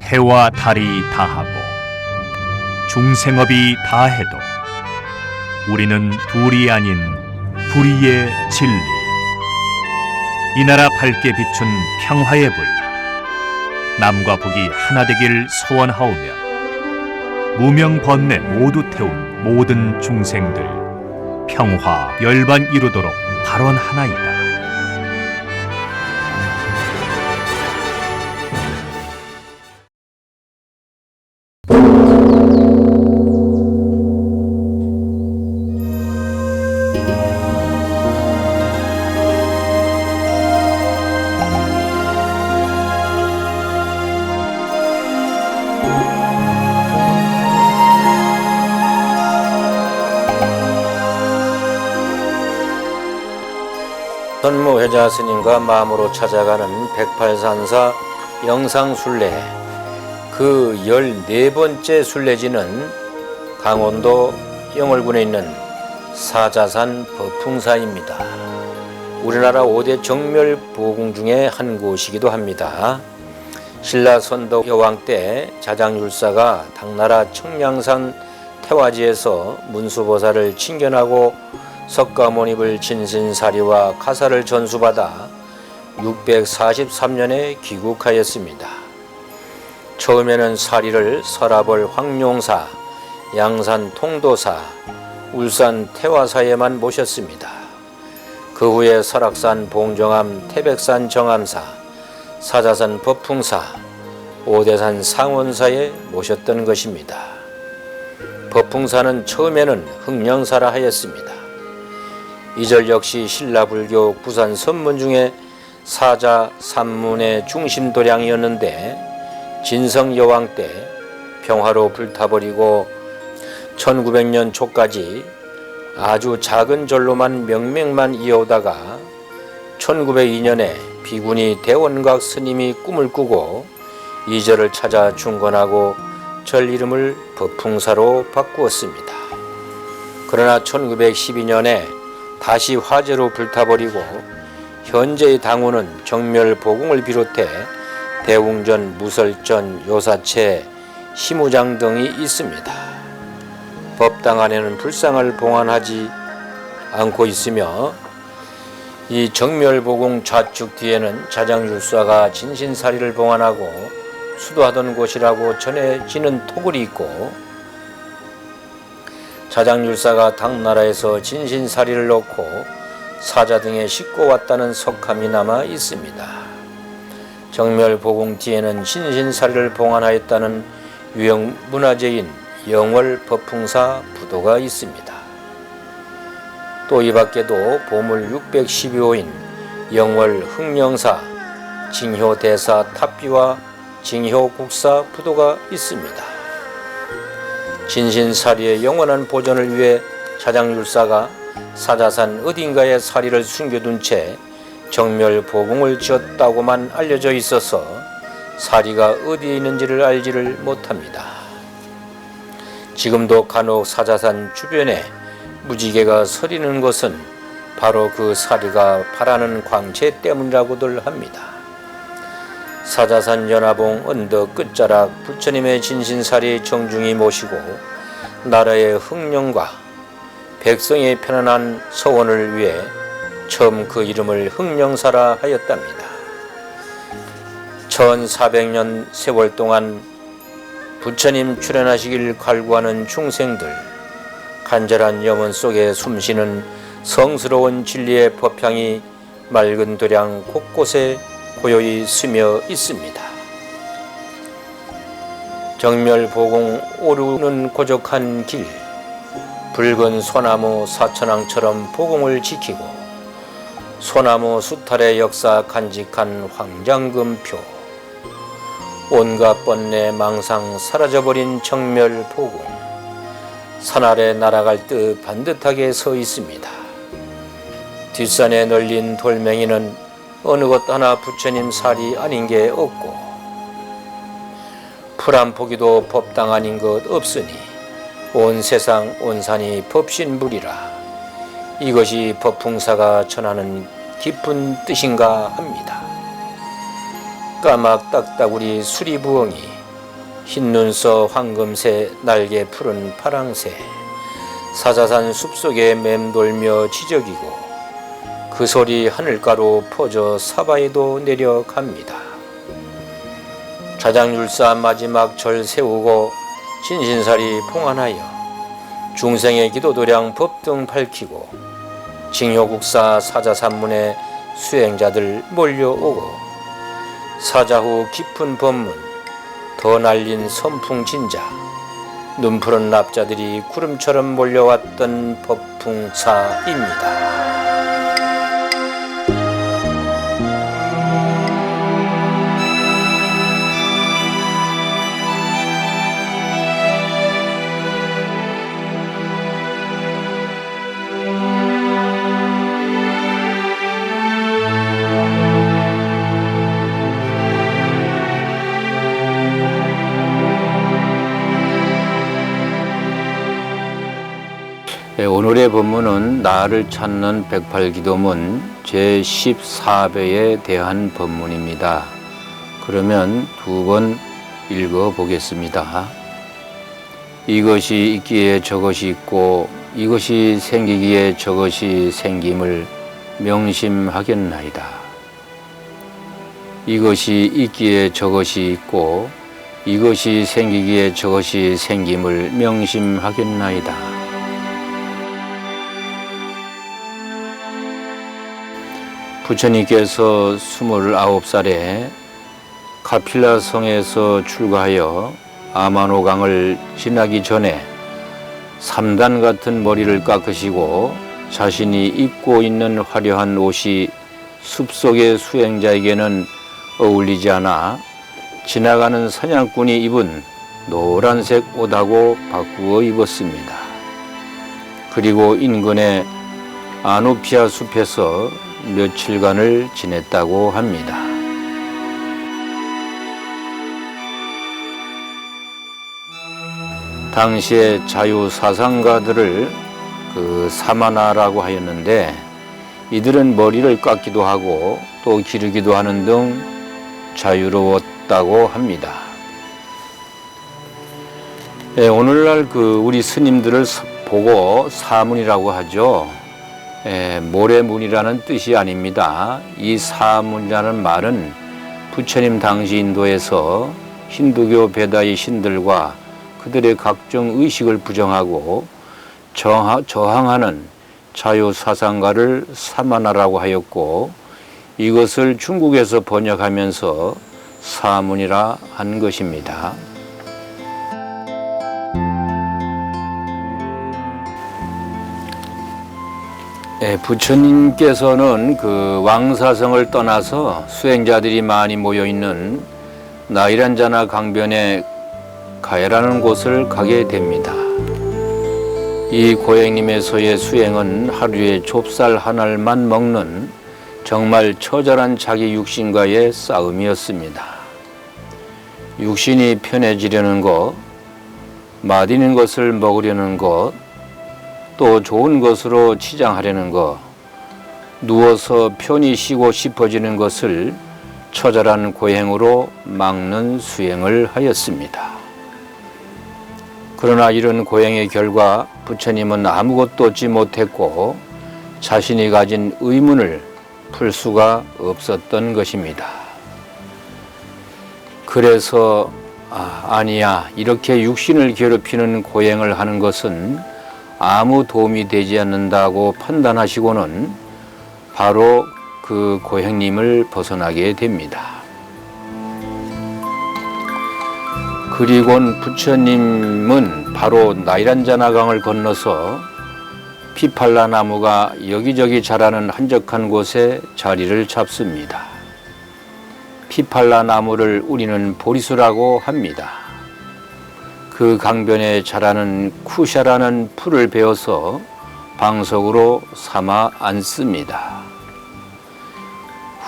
해와 달이 다하고 중생업이 다해도 우리는 둘이 아닌 불의의 진리, 이 나라 밝게 비춘 평화의 불, 남과 북이 하나 되길 소원하오며 무명 번뇌 모두 태운 모든 중생들 평화 열반 이루도록 발언하나이다. 선무회자 스님과 마음으로 찾아가는 108산사 영상순례, 그 14번째 순례지는 강원도 영월군에 있는 사자산 법풍사입니다. 우리나라 5대 정멸보궁 중에 한 곳이기도 합니다. 신라 선덕 여왕 때 자장율사가 당나라 청량산 태화지에서 문수보살을 칭견하고 석가모니불 진신사리와 가사를 전수받아 643년에 귀국하였습니다. 처음에는 사리를 설화벌 황룡사, 양산 통도사, 울산 태화사에만 모셨습니다. 그 후에 설악산 봉정암 태백산 정암사, 사자산 법풍사, 오대산 상원사에 모셨던 것입니다. 법풍사는 처음에는 흥령사라 하였습니다. 이절 역시 신라불교 부산 선문 중에 사자 산문의 중심 도량이었는데 진성여왕 때 평화로 불타버리고 1900년 초까지 아주 작은 절로만 명맥만 이어오다가 1902년에 비구니 대원각 스님이 꿈을 꾸고 이 절을 찾아 중건하고 절 이름을 법풍사로 바꾸었습니다. 그러나 1912년에 다시 화재로 불타버리고 현재의 당원은 정멸보궁을 비롯해 대웅전, 무설전, 요사체, 시무장 등이 있습니다. 법당 안에는 불상을 봉안하지 않고 있으며 이 정멸보궁 좌측 뒤에는 자장율사가 진신사리를 봉안하고 수도하던 곳이라고 전해지는 토굴이 있고, 자장율사가 당나라에서 진신사리를 놓고 사자 등에 싣고 왔다는 석함이 남아 있습니다. 정멸보궁 뒤에는 진신사리를 봉안하였다는 유형 문화재인 영월 법풍사 부도가 있습니다. 또 이 밖에도 보물 612호인 영월 흥령사, 징효대사 탑비와 징효국사 부도가 있습니다. 진신사리의 영원한 보존을 위해 자장율사가 사자산 어딘가에 사리를 숨겨둔 채 정멸보궁을 지었다고만 알려져 있어서 사리가 어디에 있는지를 알지를 못합니다. 지금도 간혹 사자산 주변에 무지개가 서리는 것은 바로 그 사리가 바라는 광채 때문이라고들 합니다. 사자산 연화봉 언덕 끝자락 부처님의 진신사리 정중히 모시고 나라의 흥령과 백성의 편안한 서원을 위해 처음 그 이름을 흥령사라 하였답니다. 1400년 세월 동안 부처님 출현하시길 갈구하는 중생들, 간절한 염원 속에 숨쉬는 성스러운 진리의 법향이 맑은 도량 곳곳에 고요히 스며 있습니다. 정멸보공 오르는 고적한 길, 붉은 소나무 사천왕처럼 보공을 지키고 소나무 수탈의 역사 간직한 황장금표, 온갖 번뇌 망상 사라져버린 정멸보공, 산 아래 날아갈 듯 반듯하게 서 있습니다. 뒷산에 널린 돌멩이는 어느 것 하나 부처님 살이 아닌 게 없고 풀 한 포기도 법당 아닌 것 없으니 온 세상 온 산이 법신불이라 이것이 법풍사가 전하는 깊은 뜻인가 합니다. 까막 딱따구리 수리부엉이, 흰 눈서 황금새, 날개 푸른 파랑새, 사자산 숲속에 맴돌며 지저귀고 그 소리 하늘가로 퍼져 사바에도 내려갑니다. 자장율사 마지막 절 세우고 진신사리 봉안하여 중생의 기도도량 법등 밝히고 징효국사 사자산문에 수행자들 몰려오고 사자후 깊은 법문 더 날린 선풍진자 눈 푸른 납자들이 구름처럼 몰려왔던 법풍사입니다. 오늘의 법문은 나를 찾는 108기도문 제14배에 대한 법문입니다. 그러면 두 번 읽어보겠습니다. 이것이 있기에 저것이 있고 이것이 생기기에 저것이 생김을 명심하겠나이다. 이것이 있기에 저것이 있고 이것이 생기기에 저것이 생김을 명심하겠나이다. 부처님께서 29살에 카필라 성에서 출가하여 아마노강을 지나기 전에 3단 같은 머리를 깎으시고 자신이 입고 있는 화려한 옷이 숲속의 수행자에게는 어울리지 않아 지나가는 사냥꾼이 입은 노란색 옷하고 바꾸어 입었습니다. 그리고 인근의 아누피아 숲에서 며칠간을 지냈다고 합니다. 당시에 자유사상가들을 사마나라고 하였는데 이들은 머리를 깎기도 하고 또 기르기도 하는 등 자유로웠다고 합니다. 오늘날 우리 스님들을 보고 사문이라고 하죠. 모래문이라는 뜻이 아닙니다. 이 사문이라는 말은 부처님 당시 인도에서 힌두교 베다의 신들과 그들의 각종 의식을 부정하고 저항하는 자유사상가를 사마나라고 하였고 이것을 중국에서 번역하면서 사문이라 한 것입니다. 부처님께서는 왕사성을 떠나서 수행자들이 많이 모여있는 나이란자나 강변의 가야라는 곳을 가게 됩니다. 이 고행님에서의 수행은 하루에 좁쌀 한 알만 먹는 정말 처절한 자기 육신과의 싸움이었습니다. 육신이 편해지려는 것, 맛있는 것을 먹으려는 것, 또 좋은 것으로 치장하려는 것, 누워서 편히 쉬고 싶어지는 것을 처절한 고행으로 막는 수행을 하였습니다. 그러나 이런 고행의 결과 부처님은 아무것도 얻지 못했고 자신이 가진 의문을 풀 수가 없었던 것입니다. 그래서 아니야, 이렇게 육신을 괴롭히는 고행을 하는 것은 아무 도움이 되지 않는다고 판단하시고는 바로 그 고행님을 벗어나게 됩니다. 그리곤 부처님은 바로 나이란자나강을 건너서 피팔라 나무가 여기저기 자라는 한적한 곳에 자리를 잡습니다. 피팔라 나무를 우리는 보리수라고 합니다. 그 강변에 자라는 쿠샤라는 풀을 베어서 방석으로 삼아 앉습니다.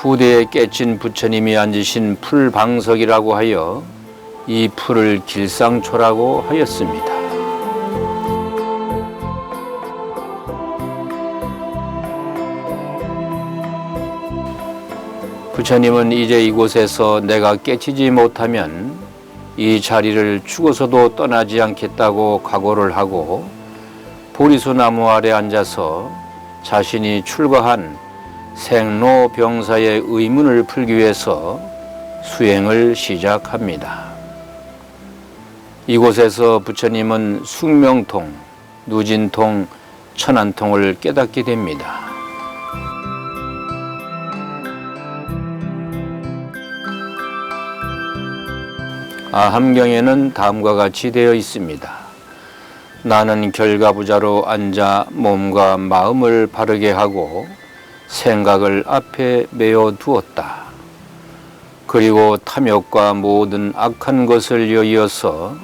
후대에 깨친 부처님이 앉으신 풀방석이라고 하여 이 풀을 길상초라고 하였습니다. 부처님은 이제 이곳에서 내가 깨치지 못하면 이 자리를 죽어서도 떠나지 않겠다고 각오를 하고 보리수 나무 아래 앉아서 자신이 출가한 생로병사의 의문을 풀기 위해서 수행을 시작합니다. 이곳에서 부처님은 숙명통, 누진통, 천안통을 깨닫게 됩니다. 아함경에는 다음과 같이 되어 있습니다. 나는 결가부자로 앉아 몸과 마음을 바르게 하고 생각을 앞에 메어 두었다. 그리고 탐욕과 모든 악한 것을 여의어서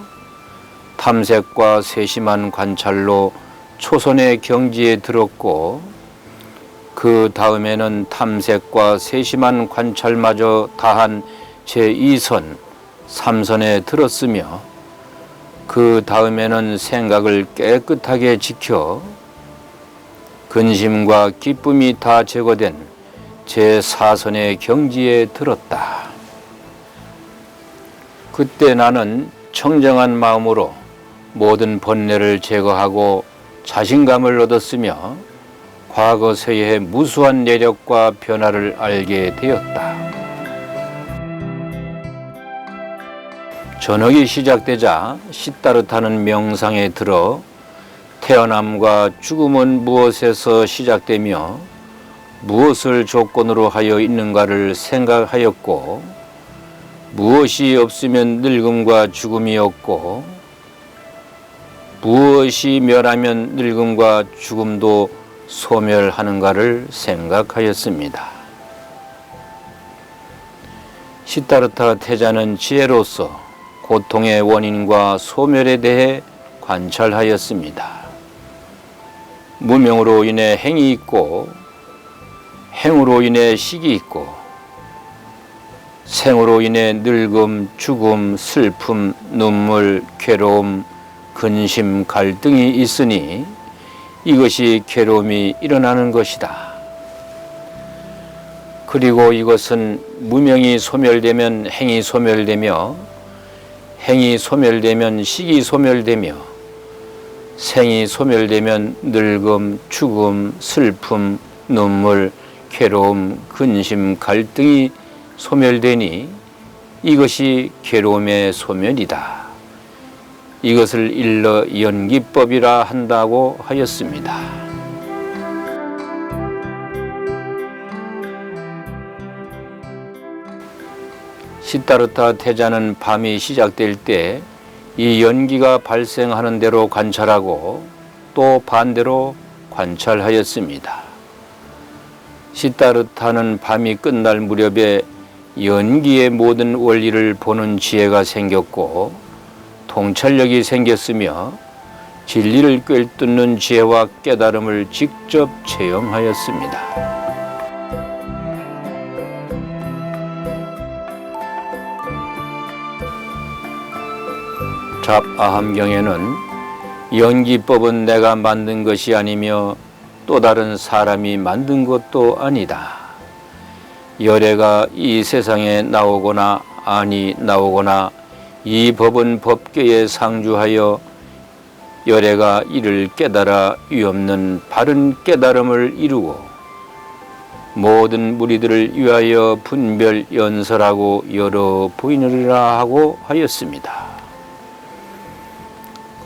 탐색과 세심한 관찰로 초선의 경지에 들었고 그 다음에는 탐색과 세심한 관찰마저 다한 제2선, 3선에 들었으며 그 다음에는 생각을 깨끗하게 지켜 근심과 기쁨이 다 제거된 제4선의 경지에 들었다. 그때 나는 청정한 마음으로 모든 번뇌를 제거하고 자신감을 얻었으며 과거 세계의 무수한 내력과 변화를 알게 되었다. 저녁이 시작되자 시다르타는 명상에 들어 태어남과 죽음은 무엇에서 시작되며 무엇을 조건으로 하여 있는가를 생각하였고 무엇이 없으면 늙음과 죽음이 없고 무엇이 멸하면 늙음과 죽음도 소멸하는가를 생각하였습니다. 시다르타 태자는 지혜로서 고통의 원인과 소멸에 대해 관찰하였습니다. 무명으로 인해 행이 있고 행으로 인해 식이 있고 생으로 인해 늙음, 죽음, 슬픔, 눈물, 괴로움, 근심, 갈등이 있으니 이것이 괴로움이 일어나는 것이다. 그리고 이것은 무명이 소멸되면 행이 소멸되며 행이 소멸되면 식이 소멸되며 생이 소멸되면 늙음, 죽음, 슬픔, 눈물, 괴로움, 근심, 갈등이 소멸되니 이것이 괴로움의 소멸이다. 이것을 일러 연기법이라 한다고 하였습니다. 시다르타 태자는 밤이 시작될 때 이 연기가 발생하는 대로 관찰하고 또 반대로 관찰하였습니다. 시다르타는 밤이 끝날 무렵에 연기의 모든 원리를 보는 지혜가 생겼고 통찰력이 생겼으며 진리를 꿰뚫는 지혜와 깨달음을 직접 체험하였습니다. 잡아함경에는 연기법은 내가 만든 것이 아니며 또 다른 사람이 만든 것도 아니다. 열애가 이 세상에 나오거나 아니 나오거나 이 법은 법계에 상주하여 열애가 이를 깨달아 위없는 바른 깨달음을 이루고 모든 무리들을 위하여 분별 연설하고 열어 보이느라 하고 하였습니다.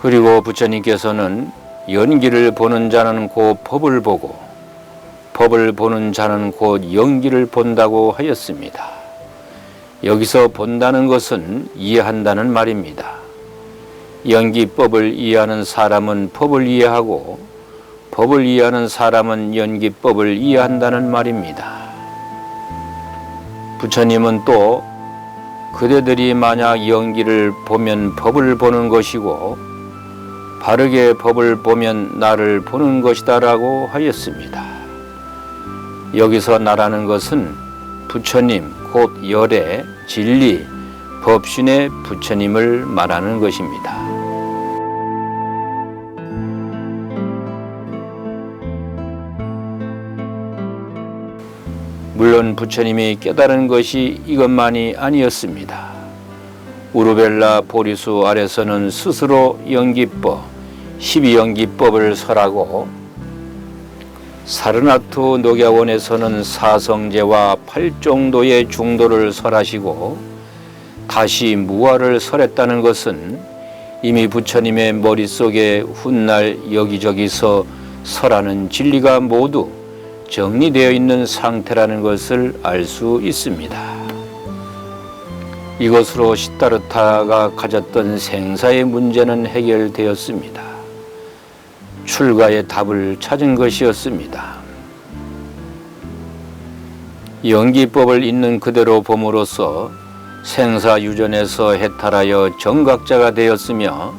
그리고 부처님께서는 연기를 보는 자는 곧 법을 보고 법을 보는 자는 곧 연기를 본다고 하였습니다. 여기서 본다는 것은 이해한다는 말입니다. 연기법을 이해하는 사람은 법을 이해하고 법을 이해하는 사람은 연기법을 이해한다는 말입니다. 부처님은 또 그대들이 만약 연기를 보면 법을 보는 것이고 바르게 법을 보면 나를 보는 것이다 라고 하였습니다. 여기서 나라는 것은 부처님 곧 열애, 진리, 법신의 부처님을 말하는 것입니다. 물론 부처님이 깨달은 것이 이것만이 아니었습니다. 우르벨라 보리수 아래서는 스스로 연기법, 12연기법을 설하고 사르나투 녹야원에서는 사성제와 8정도의 중도를 설하시고 다시 무아를 설했다는 것은 이미 부처님의 머릿속에 훗날 여기저기서 설하는 진리가 모두 정리되어 있는 상태라는 것을 알 수 있습니다. 이것으로 시타르타가 가졌던 생사의 문제는 해결되었습니다. 출가의 답을 찾은 것이었습니다. 연기법을 있는 그대로 봄으로써 생사유전에서 해탈하여 정각자가 되었으며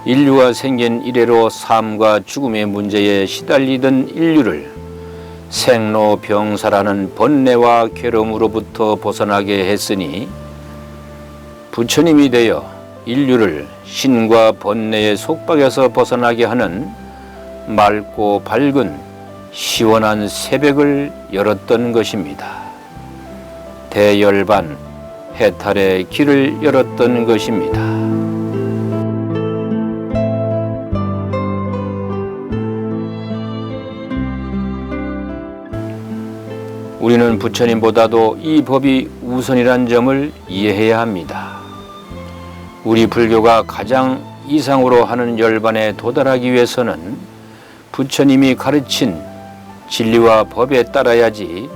인류가 생긴 이래로 삶과 죽음의 문제에 시달리던 인류를 생로병사라는 번뇌와 괴로움으로부터 벗어나게 했으니 부처님이 되어 인류를 신과 번뇌의 속박에서 벗어나게 하는 맑고 밝은 시원한 새벽을 열었던 것입니다. 대열반 해탈의 길을 열었던 것입니다. 우리는 부처님보다도 이 법이 우선이란 점을 이해해야 합니다. 우리 불교가 가장 이상으로 하는 열반에 도달하기 위해서는 부처님이 가르친 진리와 법에 따라야지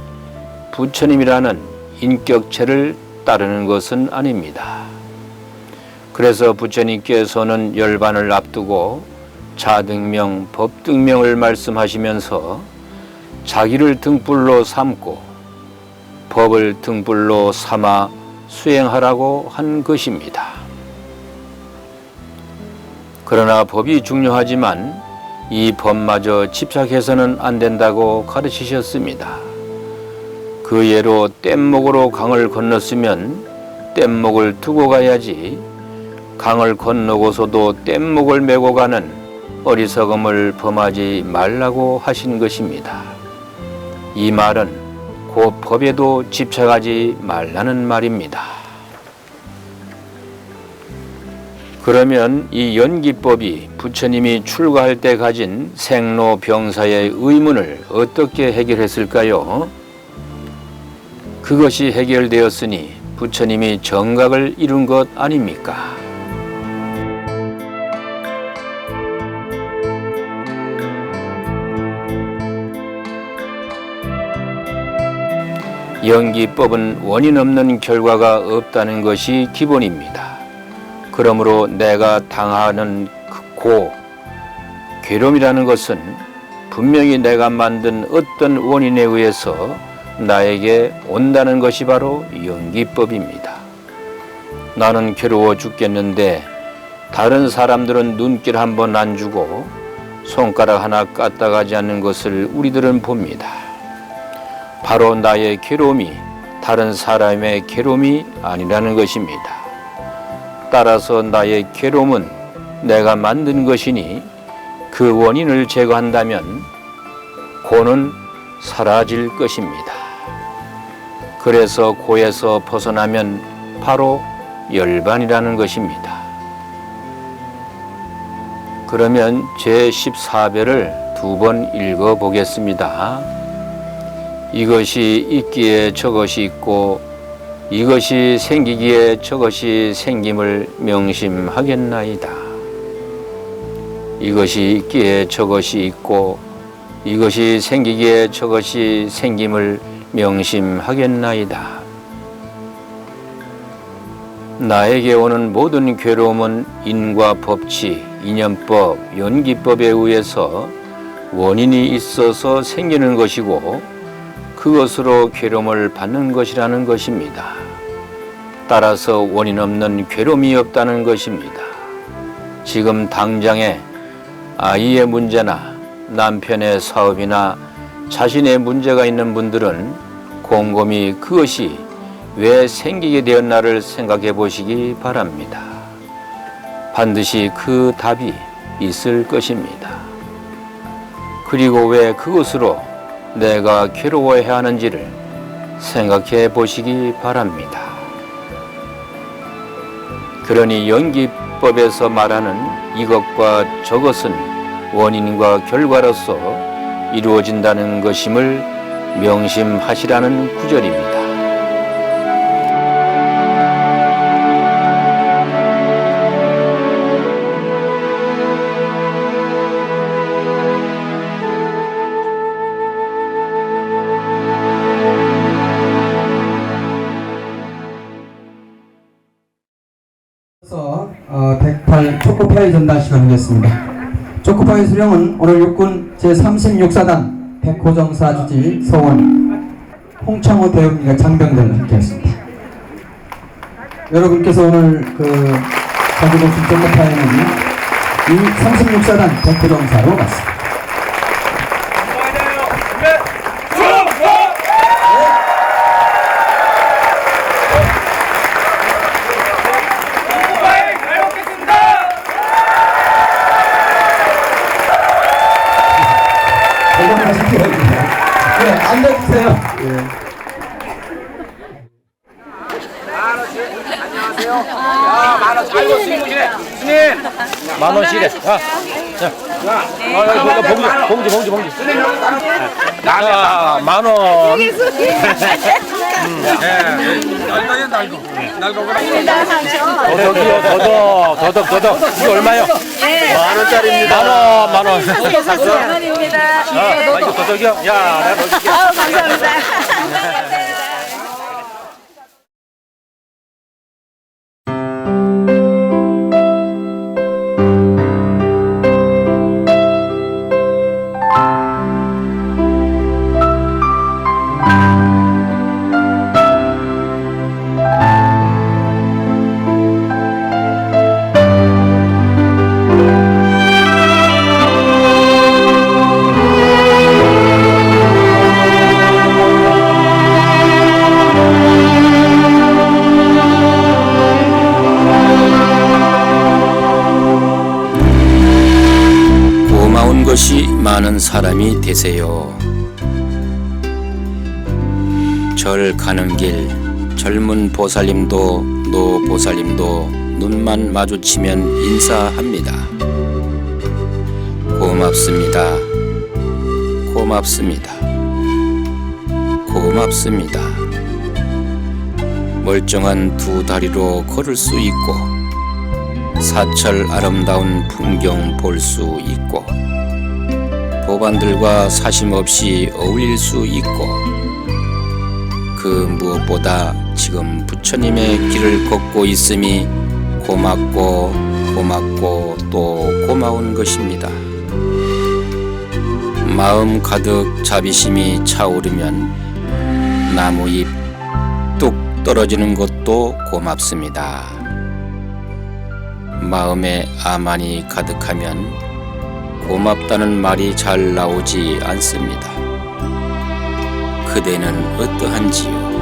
부처님이라는 인격체를 따르는 것은 아닙니다. 그래서 부처님께서는 열반을 앞두고 자등명, 법등명을 말씀하시면서 자기를 등불로 삼고 법을 등불로 삼아 수행하라고 한 것입니다. 그러나 법이 중요하지만 이 법마저 집착해서는 안 된다고 가르치셨습니다. 그 예로 뗏목으로 강을 건넜으면 뗏목을 두고 가야지 강을 건너고서도 뗏목을 메고 가는 어리석음을 범하지 말라고 하신 것입니다. 이 말은 곧 법에도 집착하지 말라는 말입니다. 그러면 이 연기법이 부처님이 출가할 때 가진 생로병사의 의문을 어떻게 해결했을까요? 그것이 해결되었으니 부처님이 정각을 이룬 것 아닙니까? 연기법은 원인 없는 결과가 없다는 것이 기본입니다. 그러므로 내가 당하는 괴로움이라는 것은 분명히 내가 만든 어떤 원인에 의해서 나에게 온다는 것이 바로 연기법입니다. 나는 괴로워 죽겠는데 다른 사람들은 눈길 한 번 안 주고 손가락 하나 까딱하지 않는 것을 우리들은 봅니다. 바로 나의 괴로움이 다른 사람의 괴로움이 아니라는 것입니다. 따라서 나의 괴로움은 내가 만든 것이니 그 원인을 제거한다면 고는 사라질 것입니다. 그래서 고에서 벗어나면 바로 열반이라는 것입니다. 그러면 제14배를 2번 읽어보겠습니다. 이것이 있기에 저것이 있고 이것이 생기기에 저것이 생김을 명심하겠나이다. 이것이 있기에 저것이 있고 이것이 생기기에 저것이 생김을 명심하겠나이다. 나에게 오는 모든 괴로움은 인과 법칙, 인연법, 연기법에 의해서 원인이 있어서 생기는 것이고 그것으로 괴로움을 받는 것이라는 것입니다. 따라서 원인 없는 괴로움이 없다는 것입니다. 지금 당장에 아이의 문제나 남편의 사업이나 자신의 문제가 있는 분들은 곰곰이 그것이 왜 생기게 되었나를 생각해 보시기 바랍니다. 반드시 그 답이 있을 것입니다. 그리고 왜 그것으로 내가 괴로워해야 하는지를 생각해 보시기 바랍니다. 그러니 연기법에서 말하는 이것과 저것은 원인과 결과로서 이루어진다는 것임을 명심하시라는 구절입니다. 그래서 108 초코파이 전달 시간이겠습니다. 초코파이 수령은 오늘 육군 제36사단 백호정사 주지 서원 홍창호 대원과 장병들 함께했습니다. 여러분께서 오늘 가지고 오신 초코파이는 이 36사단 백호정사로 갔습니다. 네, 앉아주세요. 안녕하세요. 야, 만원씩. 아이고, 스님이시네. 스님. 만원씩이래. 자. 봉지. 스님, 여기 자, 만원. 여기 스님. 날고. 더덕. 이게 얼마요? 만원짜리입니다. 만원. 만원입니다. 이거 더덕이요? 야, 내가 넣어줄게. 감사합니다. 것이 많은 사람이 되세요. 절 가는 길 젊은 보살님도 노 보살님도 눈만 마주치면 인사합니다. 고맙습니다. 멀쩡한 두 다리로 걸을 수 있고 사철 아름다운 풍경 볼 수 있고 보반들과 사심없이 어울릴 수 있고 그 무엇보다 지금 부처님의 길을 걷고 있음이 고맙고 또 고마운 것입니다. 마음 가득 자비심이 차오르면 나무잎 뚝 떨어지는 것도 고맙습니다. 마음에 아만이 가득하면 고맙다는 말이 잘 나오지 않습니다. 그대는 어떠한지요?